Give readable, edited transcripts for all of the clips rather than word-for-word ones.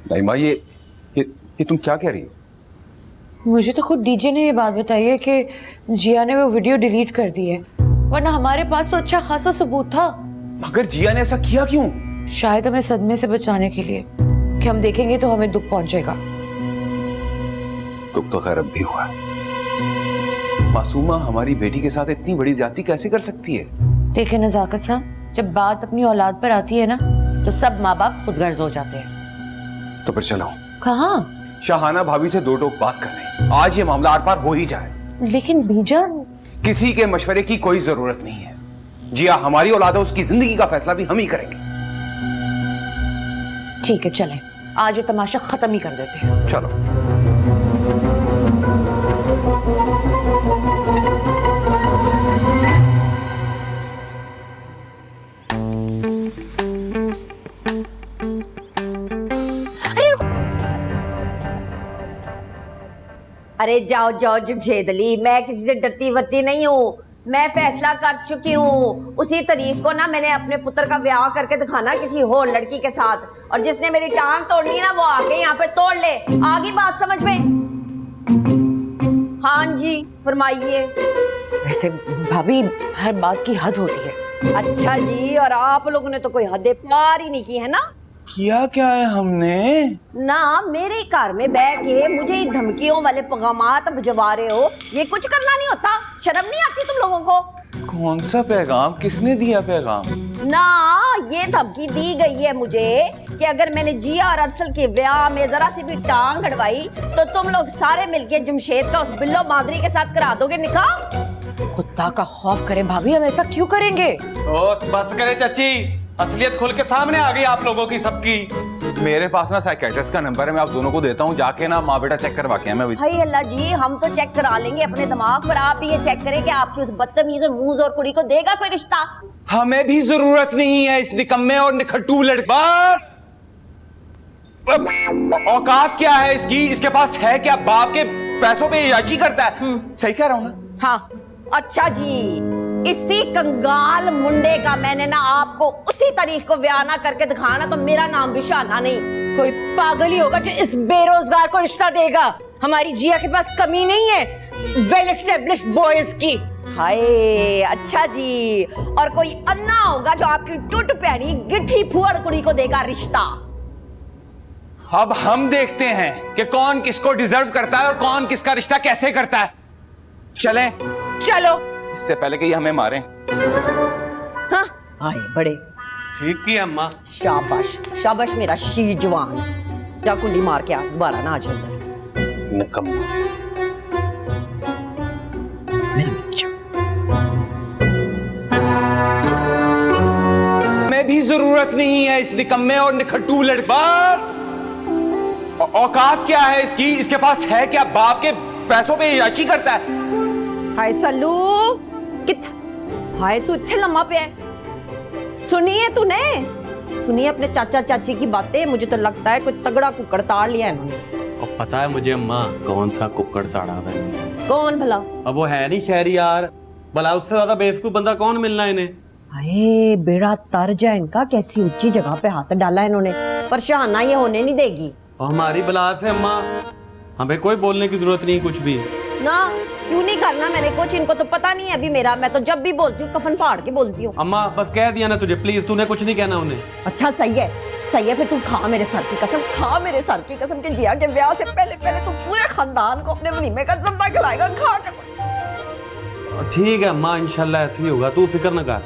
नईमा ये तुम क्या कह रही हो? मुझे तो खुद डीजे ने ये बात बताई है कि जिया ने वो वीडियो डिलीट कर दी है, वरना हमारे पास तो अच्छा खासा सबूत था। मगर जिया ने ऐसा किया क्यों? शायद हमें सदमे से बचाने के लिए कि हम देखेंगे तो हमें दुख पहुंचेगा। दुख तो खैर अब भी हुआ है। मासूमा हमारी बेटी के साथ इतनी बड़ी ज्यादती कैसे कर सकती है? देखे नजाकत साहब, जब बात अपनी औलाद पर आती है ना तो सब माँ बाप खुदगर्ज हो जाते हैं। तो फिर चलो। कहाँ? शाहाना भाभी से दो टोक बात करने। आज ये मामला आर पार हो ही जाए। लेकिन बीजान, किसी के मशवरे की कोई जरूरत नहीं है। जिया हमारी औलाद है, उसकी जिंदगी का फैसला भी हम ही करेंगे। ठीक है चलें, आज ये तमाशा खत्म ही कर देते हैं। चलो। अरे जाओ जाओ जमशेद अली, मैं किसी से डरती वरती नहीं हूँ। मैं फैसला कर चुकी हूँ। उसी तारीख को ना मैंने अपने पुत्र का ब्याह करके दिखाना किसी और लड़की के साथ, और जिसने मेरी टांग तोड़नी ना वो आके यहाँ पे तोड़ ले। आगे बात समझ में? हाँ जी फरमाइए। वैसे भाभी, हर बात की हद होती है। अच्छा जी, और आप लोगों ने तो कोई हद पार ही नहीं की है ना। किया क्या है हमने? ना मेरे घर में बैठ के मुझे ये धमकियों वाले पैगामात भिजवा रहे हो, ये कुछ करना नहीं होता? शर्म नहीं आती तुम लोगों को? कौन सा पैगाम? किसने दिया पैगाम? ना ये धमकी दी गई है मुझे कि अगर मैंने जिया और अरसल के ब्याह में जरा सी भी टांग अड़वाई तो तुम लोग सारे मिलके जमशेद का उस बिल्लो मादरी के साथ करा दोगे निकाह। कुत्ता का खौफ करे भाभी, हम ऐसा क्यों करेंगे? बस करे चाची, असलियत खुल के सामने आ गई आप लोगों की सबकी। मेरे पास ना साइकियाट्रिस्ट का नंबर है, मैं आप दोनों को देता हूँ, जाके ना माँ बेटा चेक करवा के आए। मैं हाय अल्लाह जी, हम तो चेक करा लेंगे अपने दिमाग पर, आप भी ये चेक करें कि आपकी उस बदतमीज और मूज और कुड़ी को देगा कोई रिश्ता। हमें भी जरूरत नहीं है इस निकम्मे और निखट्टू लड़का। औकात क्या है इसकी? इसके पास है क्या? बाप के पैसों पे याची करता है। सही कह रहा हूँ ना? हाँ अच्छा जी, इसी कंगाल मुंडे का मैंने ना आपको उसी तारीख को व्याना करके दिखाना तो मेरा नाम भी शाना नहीं। कोई पागल ही होगा जो इस बेरोजगार को रिश्ता देगा। हमारी जिया के पास कमी नहीं है वेल एस्टेब्लिश्ड बॉयज की। हाय अच्छा जी, और कोई अन्ना होगा जो आपकी टूट पैनी गिट्ठी फुअड़ कुड़ी को देगा रिश्ता। अब हम देखते हैं कि कौन किसको डिजर्व करता है और कौन किसका रिश्ता कैसे करता है। चलें? चलो। इससे पहले कि ये हमें मारें। हाँ आए बड़े। ठीक की अम्मा। शाबाश शाबाश मेरा शीर जवान। जा कुंडी मार के आ, दोबारा ना आ जाए अंदर। निकम्मा। मैं भी जरूरत नहीं है इस निकम्मे और निखट्टू लड़का। औकात क्या है इसकी? इसके पास है क्या? बाप के पैसों पे याची करता है। हाय सल्लू कित हाय तू इत्थे लम्मा पे है। सुनिए तूने, सुनिए अपने चाचा चाची की बातें। मुझे तो लगता है कोई तगड़ा कुकड़ ताड़ लिया इन्होंने। अब पता है मुझे अम्मा कौन सा कुक्कड़ ताड़ा है। कौन भला? अब वो है नहीं शहरी यार, भला उससे ज्यादा बेवकूफ बंदा कौन मिलना इन्हें। हाय बेड़ा तर्ज है इनका, कैसी ऊंची जगह पे हाथ डाला इन्होंने। पर शाहाना ये होने नहीं देगी। और हमारी बला से अम्मा हमें कोई बोलने की जरूरत नहीं कुछ भी ना। क्यों नहीं करना मैंने कुछ? इनको तो पता नहीं है अभी मेरा। मैं तो जब भी बोलती हूँ कफन फाड़ के बोलती हूँ। अम्मा बस कह दिया ना तुझे, प्लीज तूने कुछ नहीं कहना उन्हें। अच्छा सही है सही है, फिर तू खा मेरे सर की कसम, खा मेरे सर की कसम कि जिया के ब्याह से पहले पहले तू पूरे खानदान को अपने वलीमे का ज़िम्मा खिलाएगा। खा कसम। ठीक है अम्मा, इंशाल्लाह ऐसे ही होगा, तू फिक्र न कर।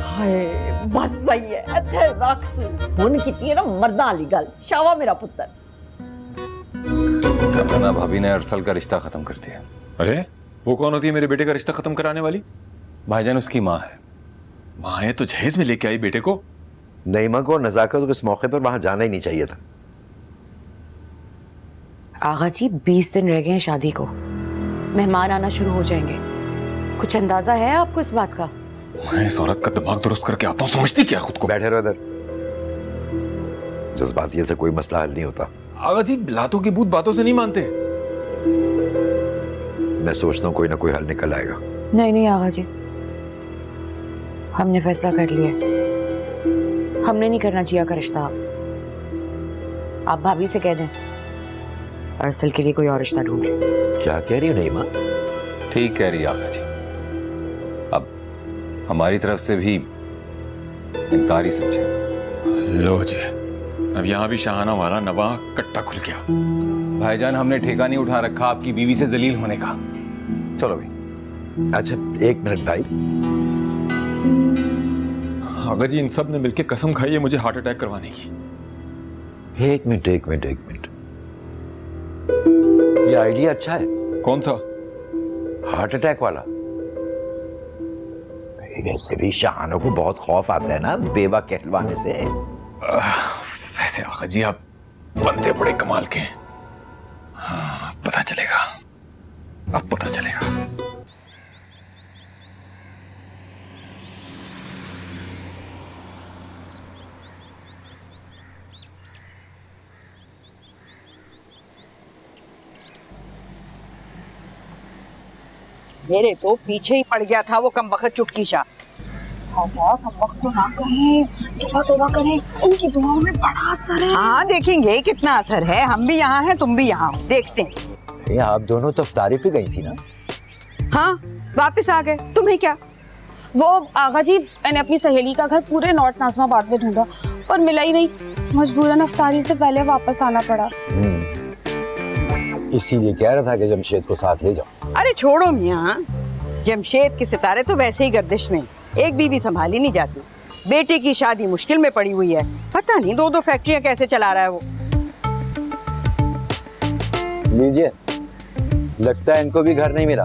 हाय बस सही है। इत्थे रक्स हुन कीती है ना मर्दां वाली गल। शावा मेरा पुत्र। शाबाना भाभी ने अरसल का रिश्ता खत्म कर दिया। अरे वो कौन होती है मेरे बेटे का रिश्ता खत्म कराने वाली? भाईजान उसकी माँ है। माँ है तो जहेज में लेके आई बेटे को। नईमा को नजाकत को इस मौके पर वहां जाना ही नहीं चाहिए था। आगा जी 20 दिन रह गए हैं शादी को, मेहमान आना शुरू हो जाएंगे। कुछ अंदाजा है आपको इस बात का? मैं इस औरत का दिमाग दुरुस्त करके आता हूँ, समझती क्या खुद को? बैठे रहो इधर। जज्बातियत से कोई मसला हल नहीं होता। आगा जी लातों की बूत बातों से नहीं मानते। मैं सोचता हूँ कोई ना कोई हल निकल आएगा। नहीं नहीं आगा जी, हमने फैसला कर लिया, हमने नहीं करना जिया का रिश्ता। आप भाभी से कह दें अरसल के लिए कोई और रिश्ता ढूंढ ले। क्या कह रही हो नईमा? ठीक कह रही है आगा जी। अब हमारी तरफ से भी इनकार ही समझे। लो जी, अब यहाँ भी शाहाना वाला नवा कट्टा खुल गया। भाईजान, हमने ठेका नहीं उठा रखा आपकी बीवी से जलील होने का। चलो भाई। अच्छा 1 मिनट भाई। आगा जी, इन सब ने मिलकर कसम खाई है मुझे हार्ट अटैक करवाने की। 1 मिनट 1 मिनट 1 मिनट, ये आइडिया अच्छा है। कौन सा? हार्ट अटैक वाला। वैसे भी शाहाना को बहुत खौफ आता है ना बेवा कहलवाने से। वैसे आगा जी, आप बंदे बड़े कमाल के हैं। हाँ, पता चलेगा, अब पता चलेगा। मेरे तो पीछे ही पड़ गया था वो कमबख्त चुटकी शाह। कमबख्त तो ना कहें, तौबा तौबा करें, उनकी दुआओं में बड़ा असर है। हाँ देखेंगे कितना असर है। हम भी यहाँ हैं, तुम भी यहाँ हो, देखते हैं। ये आप दोनों तो इफ्तारी पे गई थी ना? हाँ वापस आ गए, तुम्हें क्या? वो आगा जी, मैंने अपनी सहेली का घर पूरे नॉर्थ नाज़िमाबाद में ढूंढा पर मिला ही नहीं। मजबूरन इफ्तारी से पहले वापस आना पड़ा। इसीलिए कह रहा था कि जमशेद को साथ ले जाओ। अरे छोड़ो मियाँ, जमशेद के सितारे तो वैसे ही गर्दिश में, एक बीवी संभाली नहीं जाती। बेटे की शादी मुश्किल में पड़ी हुई है, पता नहीं 2-2 फैक्ट्रियां कैसे चला रहा है वो। लीजिए, लगता है इनको भी घर नहीं मिला।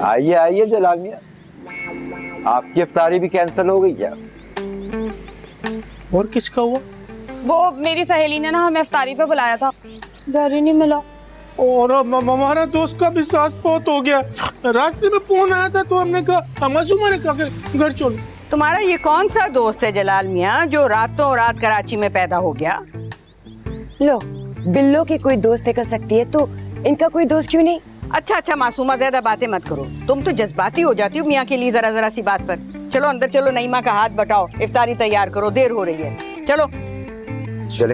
आइए आइए जलाल मियां, आपकी इफ्तारी भी कैंसिल हो गई क्या? और किसका हुआ? वो मेरी सहेली ने ना हमें इफ्तारी पे बुलाया था, घर ही नहीं मिला। और हमारा दोस्त का भी सांस बहुत हो गया। रास्ते में फोन आया था तो हमने कहा, मासूमा ने कहा कि घर छोड़। तुम्हारा ये कौन सा दोस्त है जलाल मियाँ जो रातों रात कराची में पैदा हो गया? लो, बिल्लो की कोई दोस्त निकल सकती है तो इनका कोई दोस्त क्यों नहीं? अच्छा मासूमा, ज्यादा बातें मत करो। तुम तो जज्बाती हो जाती हो मियाँ के लिए जरा सी बात पर। चलो अंदर चलो, नईमा का हाथ बटाओ, इफ्तारी तैयार करो, देर हो रही है। चलो चले।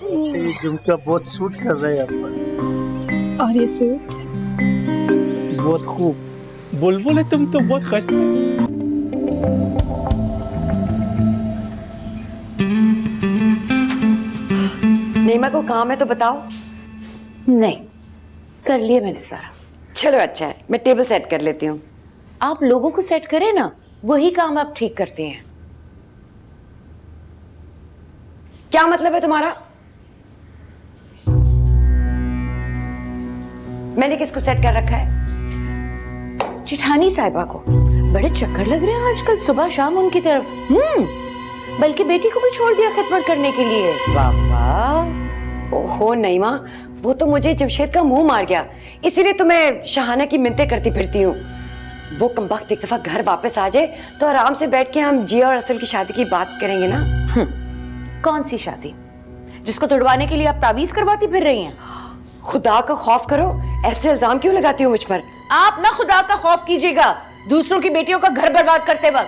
ये झुमका बहुत सूट कर रहा है आपको। और ये सूट बहुत खूब। बुलबुल है तुम तो बहुत खस्ते। नीमा को काम है तो बताओ। नहीं, कर लिया मैंने सारा। चलो अच्छा है, मैं टेबल सेट कर लेती हूँ। आप लोगों को सेट करें ना, वही काम आप ठीक करती हैं। क्या मतलब है तुम्हारा? मैंने किसको सेट कर रखा है? जिठानी साहिबा को। बड़े चक्कर लग रहे हैं आजकल सुबह शाम उनकी तरफ। बल्कि बेटी को भी छोड़ दिया खिदमत करने के लिए। वाह वाह। ओहो नईमा, वो तो मुझे जमशेद का मुंह मार गया, इसीलिए तो मैं शाहाना की मिन्नतें करती फिरती हूँ। वो कमबख्त एक दफा घर वापस आ जाए तो आराम से बैठ के हम जिया और असल की शादी की बात करेंगे ना। कौन सी शादी जिसको तुड़वाने के लिए आप ताबीज करवाती फिर रही हैं? खुदा का खौफ करो, ऐसे इल्जाम क्यों लगाती हो मुझ पर? आप ना खुदा का खौफ कीजिएगा दूसरों की बेटियों का घर बर्बाद करते वक्त।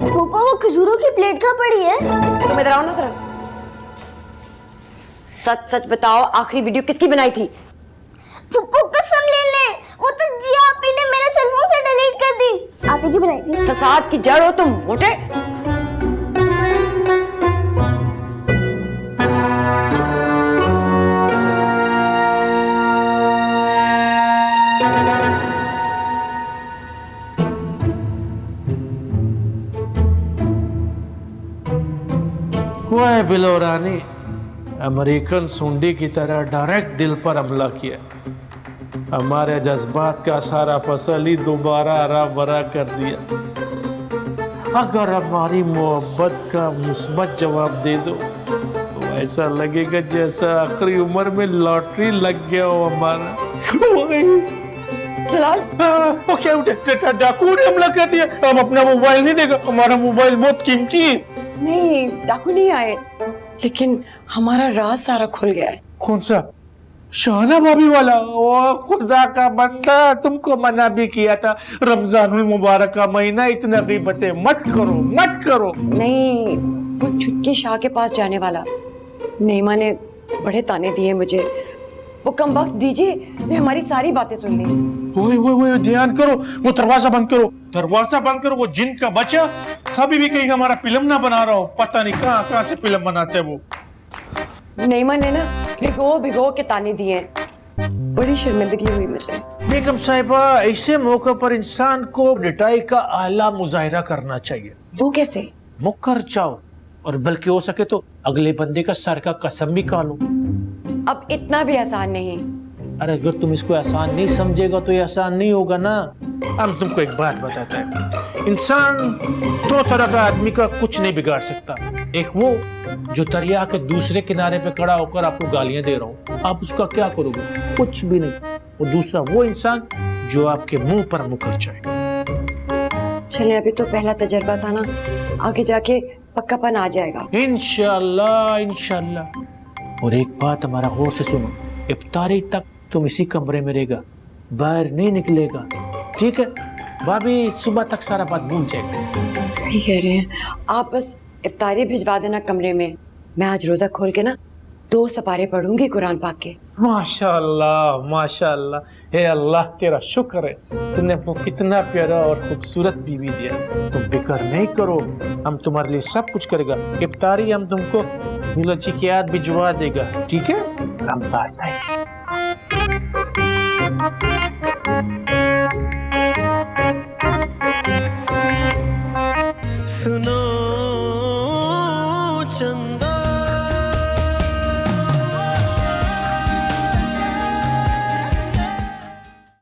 पापा, वो खजूरों की प्लेट कहाँ पड़ी है? तुम इधर आओ ना जरा। सच सच बताओ, आखिरी वीडियो किसकी बनाई थी? पप्पू कसम ले ले, वो तो जिया आपी ने मेरे सेल फोन से डिलीट कर दी। आपी की बनाई थी। फसाद की जड़ हो तुम मोटे। वह बिलोरा ने अमेरिकन सुंडी की तरह डायरेक्ट दिल पर हमला किया। हमारे जज्बात का सारा फसल ही दोबारा हरा भरा कर दिया। अगर हमारी मोहब्बत का मुस्बत जवाब दे दो तो ऐसा लगेगा जैसा आखिरी उम्र में लॉटरी लग गया हो हमारा। जलाल, क्या डाकू ने हमला कर दिया। हम अपना मोबाइल नहीं देगा, हमारा मोबाइल बहुत कीमती है। नहीं डाकू नहीं आए। लेकिन हमारा राज सारा खुल गया है। कौन सा? शाहना भाभी वाला? ओ खुदा का बंदा, तुमको मना भी किया था रमजानुल मुबारक का महीना इतना गीबतें मत करो मत करो। नहीं, वो चुटकी शाह के पास जाने वाला। नईमा ने बड़े ताने दिए मुझे। वो कमबख्त डीजे ने हमारी सारी बातें सुन ली। वो ध्यान करो, वो दरवाजा बंद करो, दरवाजा बंद करो। वो जिन का बच्चा कभी भी कहीं हमारा फिल्म ना बना रहा हो। पता नहीं कहाँ कहाँ से फिल्म बनाते हैं वो। नईमा ने ना भिगो भिगो के ताने दिए हैं। बड़ी शर्मिंदगी हुई मुझे। बेगम साहिबा, ऐसे मौके पर इंसान को डिटाई का आला मुजाहिरा करना चाहिए। वो कैसे? मुकर जाओ, और बल्कि हो सके तो अगले बंदे का सर का कसम भी खा लो। अब इतना भी आसान नहीं। अरे अगर तुम इसको आसान नहीं समझेगा तो ये आसान नहीं होगा ना। हम तुमको एक बात बताते हैं, इंसान दो तरह का आदमी का कुछ नहीं बिगाड़ सकता। एक वो जो दरिया के दूसरे किनारे पे खड़ा होकर आपको गालियां दे रहा हो, आप उसका क्या करोगे? कुछ भी नहीं। और दूसरा वो इंसान जो आपके मुंह पर मुकर जाए। चले, अभी तो पहला तजर्बा था ना, आगे जाके पक्कापन आ जाएगा। इंशाल्लाह इंशाल्लाह। और एक बात हमारा गौर से सुनो, इफ्तारी तक तुम इसी कमरे में रहेगा, बाहर नहीं निकलेगा, ठीक है? भाभी सुबह तक सारा बात भूल जाएगा। सही कह रहे हैं आप। बस इफ्तारी भिजवा देना कमरे में। मैं आज रोजा खोल के ना 2 सपारे पढ़ूंगी कुरान पाक के। माशाल्लाह माशाल्लाह। हे अल्लाह, तेरा शुक्र है, तूने हमको कितना प्यारा और खूबसूरत बीवी दिया। तुम फिक्र नहीं करो, हम तुम्हारे लिए सब कुछ करेगा। इफ्तारी हम तुमको मिलची की याद भिजवा देगा, ठीक है? हम बात नहीं।